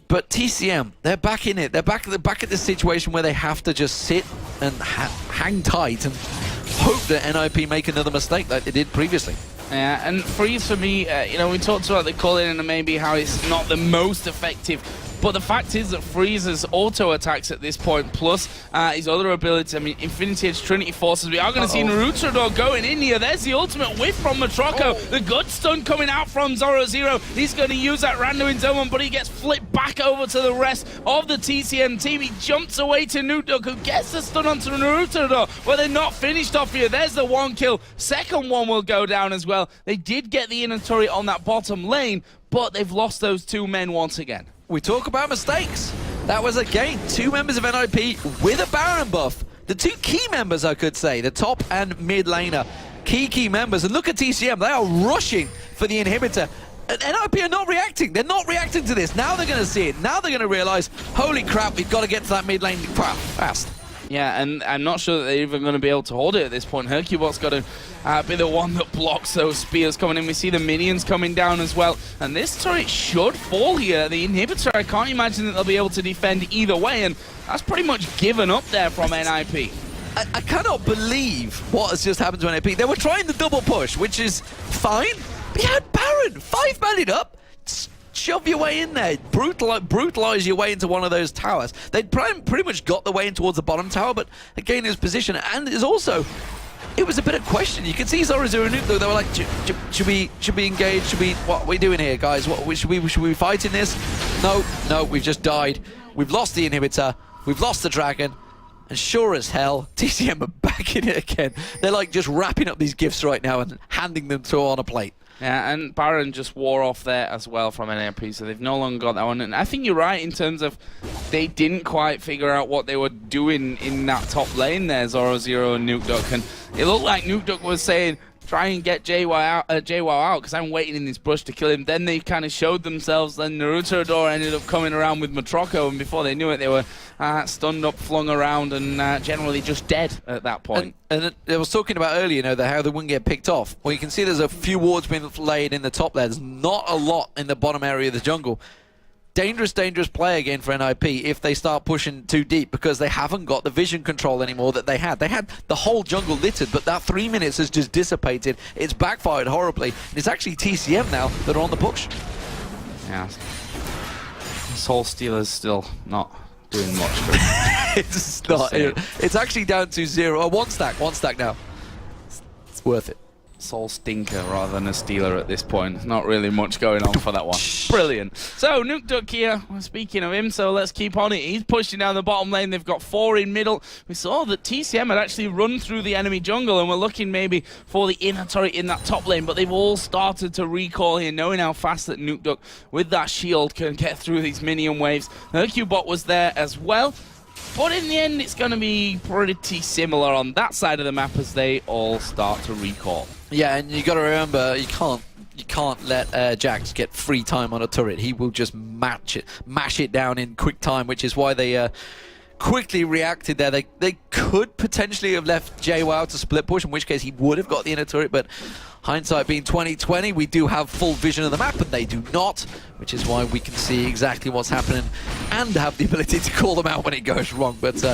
Speaker 2: But TCM, they're back in it. They're back at the situation where they have to just sit and hang tight and hope that NiP make another mistake like they did previously.
Speaker 1: Yeah, and Freeze for me, we talked about the calling and maybe how it's not the most effective, but the fact is that Freeze's auto attacks at this point, plus his other ability, Infinity Edge, Trinity Forces, we are going to see Naruto going in here. There's the ultimate whiff from Matroko. The good stun coming out from Zoro Zero. He's going to use that Randuin's Omen, but he gets flipped back over to the rest of the TCM team. He jumps away to Nukeduck, who gets the stun onto Naruto, but they're not finished off here. There's the one kill. Second one will go down as well. They did get the inner turret on that bottom lane, but they've lost those 2 men once again.
Speaker 2: We talk about mistakes. That was, again, 2 members of NiP with a Baron buff. The 2 key members, I could say, the top and mid laner. Key members. And look at TCM. They are rushing for the inhibitor. And NiP are not reacting. They're not reacting to this. Now they're going to see it. Now they're going to realize, holy crap, we've got to get to that mid lane fast.
Speaker 1: Yeah, and I'm not sure that they're even going to be able to hold it at this point. Hercubot's got to be the one that blocks those spears coming in. We see the minions coming down as well. And this turret should fall here. The inhibitor, I can't imagine that they'll be able to defend either way. And that's pretty much given up there from NiP.
Speaker 2: I cannot believe what has just happened to NiP. They were trying the double push, which is fine. But you had Baron, 5-maned up. Shove your way in there, brutalize your way into one of those towers. They'd pretty much got the way in towards the bottom tower, but again, his position, and it was a bit of question. You can see Zoro Zero Nuke, though, they were like, should we engage? What are we doing here, guys? Should we be fighting this? No, we've just died. We've lost the inhibitor, we've lost the dragon, and sure as hell, TCM are back in it again. They're like just wrapping up these gifts right now and handing them to on a plate.
Speaker 1: Yeah, and Baron just wore off there as well from NiP, so they've no longer got that one. And I think you're right in terms of they didn't quite figure out what they were doing in that top lane there, Zoro Zero and Nukeduck. And it looked like Nukeduck was saying, try and get JWoww out, because I'm waiting in this bush to kill him. Then they kind of showed themselves. Then Naruto ended up coming around with Matroko, and before they knew it, they were stunned up, flung around, and generally just dead at that point.
Speaker 2: And I was talking about earlier, you know, how they wouldn't get picked off. Well, you can see there's a few wards being laid in the top there. There's not a lot in the bottom area of the jungle. Dangerous play again for NiP if they start pushing too deep, because they haven't got the vision control anymore that they had. They had the whole jungle littered, but that 3 minutes has just dissipated. It's backfired horribly. And it's actually TCM now that are on the push.
Speaker 1: Yeah. Soul Stealer's still not doing much.
Speaker 2: It's not. It's actually down to 0. One stack now. It's worth it.
Speaker 1: Soul Stinker rather than a Stealer at this point. Not really much going on for that one. Brilliant. So, Nukeduck here, speaking of him, so let's keep on it. He's pushing down the bottom lane. They've got 4 in middle. We saw that TCM had actually run through the enemy jungle, and we're looking maybe for the inner turret in that top lane, but they've all started to recall here, knowing how fast that Nukeduck, with that shield, can get through these minion waves. Hercubot was there as well. But in the end, it's going to be pretty similar on that side of the map as they all start to recall.
Speaker 2: Yeah, and you got to remember, you can't let Jax get free time on a turret. He will just mash it down in quick time, which is why they quickly reacted there. They could potentially have left JWoww to split push, in which case he would have got the inner turret, but hindsight being 20/20, we do have full vision of the map, and they do not, which is why we can see exactly what's happening and have the ability to call them out when it goes wrong. But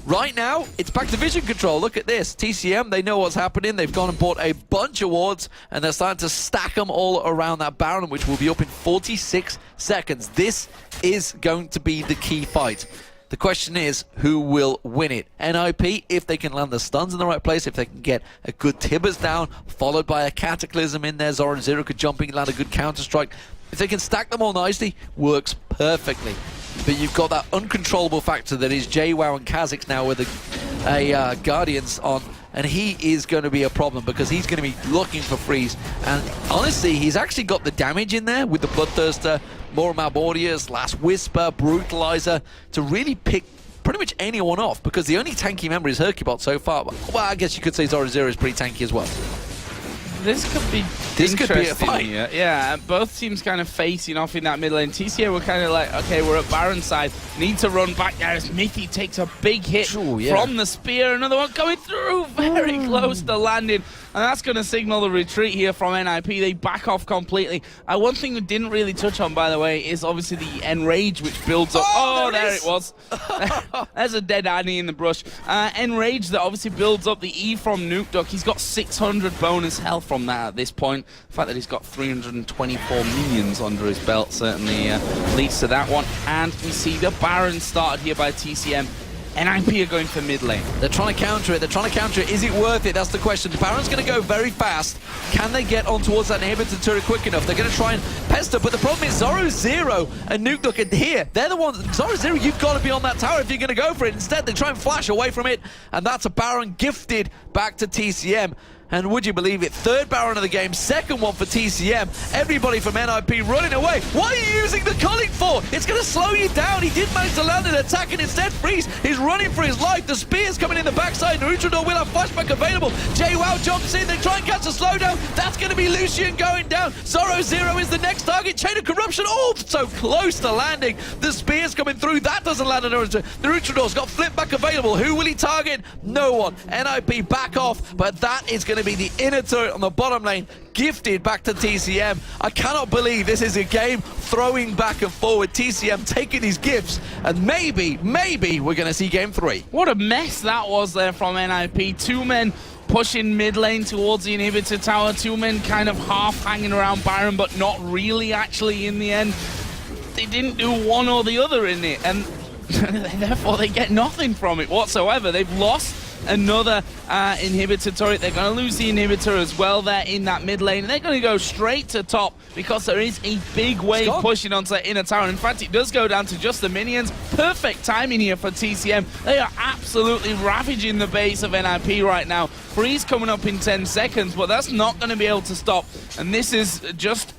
Speaker 2: right now, it's back to vision control. Look at this. TCM, they know what's happening. They've gone and bought a bunch of wards, and they're starting to stack them all around that Baron, which will be up in 46 seconds. This is going to be the key fight. The question is, who will win it? NiP, if they can land the stuns in the right place, if they can get a good Tibbers down, followed by a Cataclysm in there, Zoro and Zero could jump in and land a good counter-strike. If they can stack them all nicely, works perfectly. But you've got that uncontrollable factor that is JWoww and Kha'Zix now with a Guardians on, and he is going to be a problem because he's going to be looking for freeze. And honestly, he's actually got the damage in there with the Bloodthirster, Moramab Audius, Last Whisper, Brutalizer, to really pick pretty much anyone off, because the only tanky member is Hercubot so far. Well, I guess you could say Zoro Zero is pretty tanky as well.
Speaker 1: This could be a fight. Here. Yeah, both teams kind of facing off in that mid lane. TCM were kind of like, okay, we're at Baron side, need to run back there as Mickey takes a big hit from the spear. Another one coming through, very close to landing. And that's going to signal the retreat here from NiP. They back off completely. One thing we didn't really touch on, by the way, is obviously the Enrage, which builds up. Oh, there it was. There's a dead Annie in the brush. Enrage that obviously builds up the E from Nukeduck. He's got 600 bonus health from that at this point. The fact that he's got 324 minions under his belt certainly leads to that one. And we see the Baron started here by TCM. NiP are going for mid lane.
Speaker 2: They're trying to counter it. Is it worth it? That's the question. The Baron's going to go very fast. Can they get on towards that inhibitor turret quick enough? They're going to try and pester, but the problem is Zoro Zero and Nukeduck are here. They're the ones. Zoro Zero, you've got to be on that tower if you're going to go for it. Instead, they try and flash away from it, and that's a Baron gifted back to TCM. And would you believe it, third Baron of the game, second one for TCM. Everybody from NiP running away. What are you using the culling for? It's going to slow you down. He did manage to land an attack and instead freeze. He's running for his life. The spear's coming in the backside. Naruto will have flashback available. JWoww jumps in. They try and catch a slowdown. That's going to be Lucian going down. Zoro Zero is the next target. Chain of Corruption. Oh, so close to landing. The spear's coming through. That doesn't land on Naruto. Naruto's got flip back available. Who will he target? No one. NiP back off, but that is going to be the inner turret on the bottom lane, gifted back to TCM. I cannot believe this is a game throwing back and forward. TCM taking these gifts, and maybe we're going to see game 3.
Speaker 1: What a mess that was there from NiP. 2 men pushing mid lane towards the inhibitor tower. 2 men kind of half hanging around Baron, but not really actually in the end. They didn't do one or the other in it, and therefore they get nothing from it whatsoever. They've lost another inhibitor turret. They're going to lose the inhibitor as well there in that mid lane. And they're going to go straight to top because there is a big wave pushing onto that inner tower. In fact, it does go down to just the minions. Perfect timing here for TCM. They are absolutely ravaging the base of NiP right now. Freeze coming up in 10 seconds, but that's not going to be able to stop. And this is just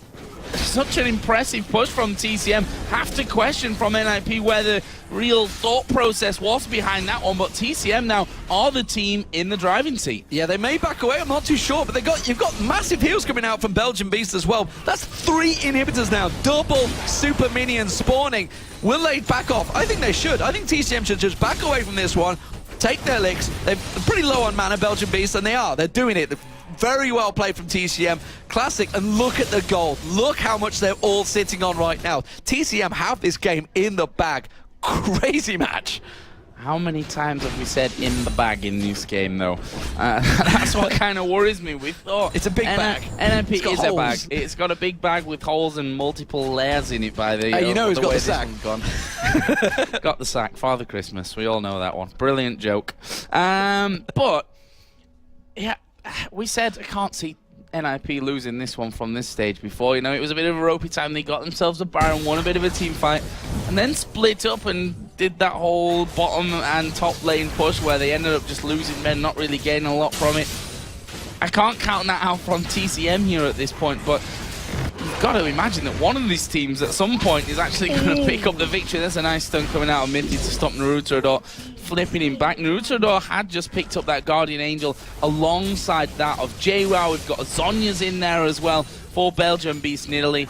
Speaker 1: such an impressive push from TCM. Have to question from NiP where the real thought process was behind that one, but TCM now are the team in the driving seat.
Speaker 2: Yeah, they may back away, I'm not too sure, but you've got massive heals coming out from Belgian Beast as well. That's 3 inhibitors now, double super minions spawning. Will they back off? I think they should. I think TCM should just back away from this one, take their licks. They're pretty low on mana, Belgian Beast, and they're doing it. Very well played from TCM. Classic, and look at the gold. Look how much they're all sitting on right now. TCM have this game in the bag. Crazy match.
Speaker 1: How many times have we said in the bag in this game, though? That's what kind of worries me. We thought
Speaker 2: it's a big bag.
Speaker 1: NiP is
Speaker 2: holes.
Speaker 1: a bag. It's got a big bag with holes and multiple layers in it. By the
Speaker 2: you know, who's got the sack?
Speaker 1: Got the sack. Father Christmas. We all know that one. Brilliant joke. But yeah, we said I can't see NiP losing this one from this stage before. You know, it was a bit of a ropey time. They got themselves a Baron, won a bit of a team fight, and then split up and did that whole bottom and top lane push where they ended up just losing men, not really gaining a lot from it. I can't count that out from TCM here at this point, but you've got to imagine that one of these teams at some point is actually going to pick up the victory. There's a nice stun coming out of Mithy to stop Naruto, flipping him back. Naruto had just picked up that Guardian Angel alongside that of JWoww. We've got Zhonya's in there as well for Belgium Beast in Italy.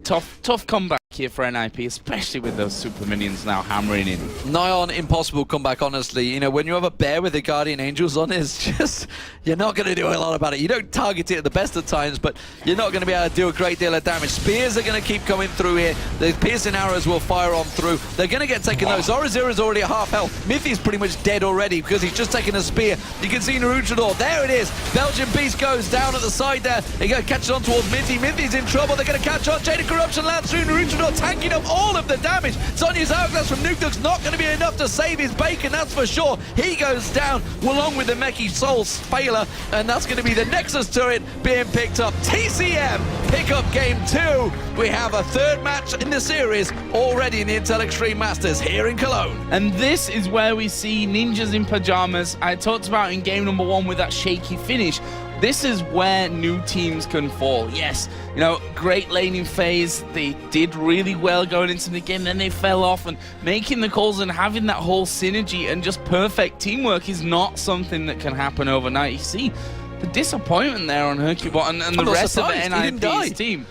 Speaker 1: Tough comeback here for NiP, especially with those super minions now hammering in.
Speaker 2: Nigh on impossible comeback, honestly. You know, when you have a bear with the Guardian Angels on, it's just, you're not going to do a lot about it. You don't target it at the best of times, but you're not going to be able to do a great deal of damage. Spears are going to keep coming through here. The piercing arrows will fire on through. They're going to get taken though. Zorazira's already at half health. Mithy's pretty much dead already because he's just taken a spear. You can see Naruto. There it is. Belgian Beast goes down at the side there. They're going to catch it on towards Mithy. Mithy's in trouble. They're going to catch on. Chain of Corruption lands through. Naruto tanking up all of the damage. Sonya's Hourglass from Nukeduck's not going to be enough to save his bacon, that's for sure. He goes down along with the Meki Soul Failure, and that's going to be the Nexus turret being picked up. TCM pick up game 2. We have a third match in the series already in the Intel Extreme Masters here in Cologne.
Speaker 1: And this is where we see ninjas in pajamas. I talked about in game number 1 with that shaky finish. This is where new teams can fall. Yes, you know, great laning phase. They did really well going into the game, then they fell off, and making the calls and having that whole synergy and just perfect teamwork is not something that can happen overnight. You see the disappointment there on Hercubot and the rest of the NiP's team.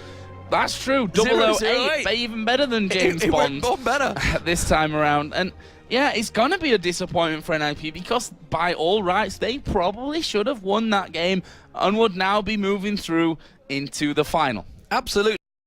Speaker 1: That's true. 008, even better than James Bond.
Speaker 2: Went better
Speaker 1: this time around. And yeah, it's going to be a disappointment for NiP because by all rights, they probably should have won that game and would now be moving through into the final.
Speaker 2: Absolutely.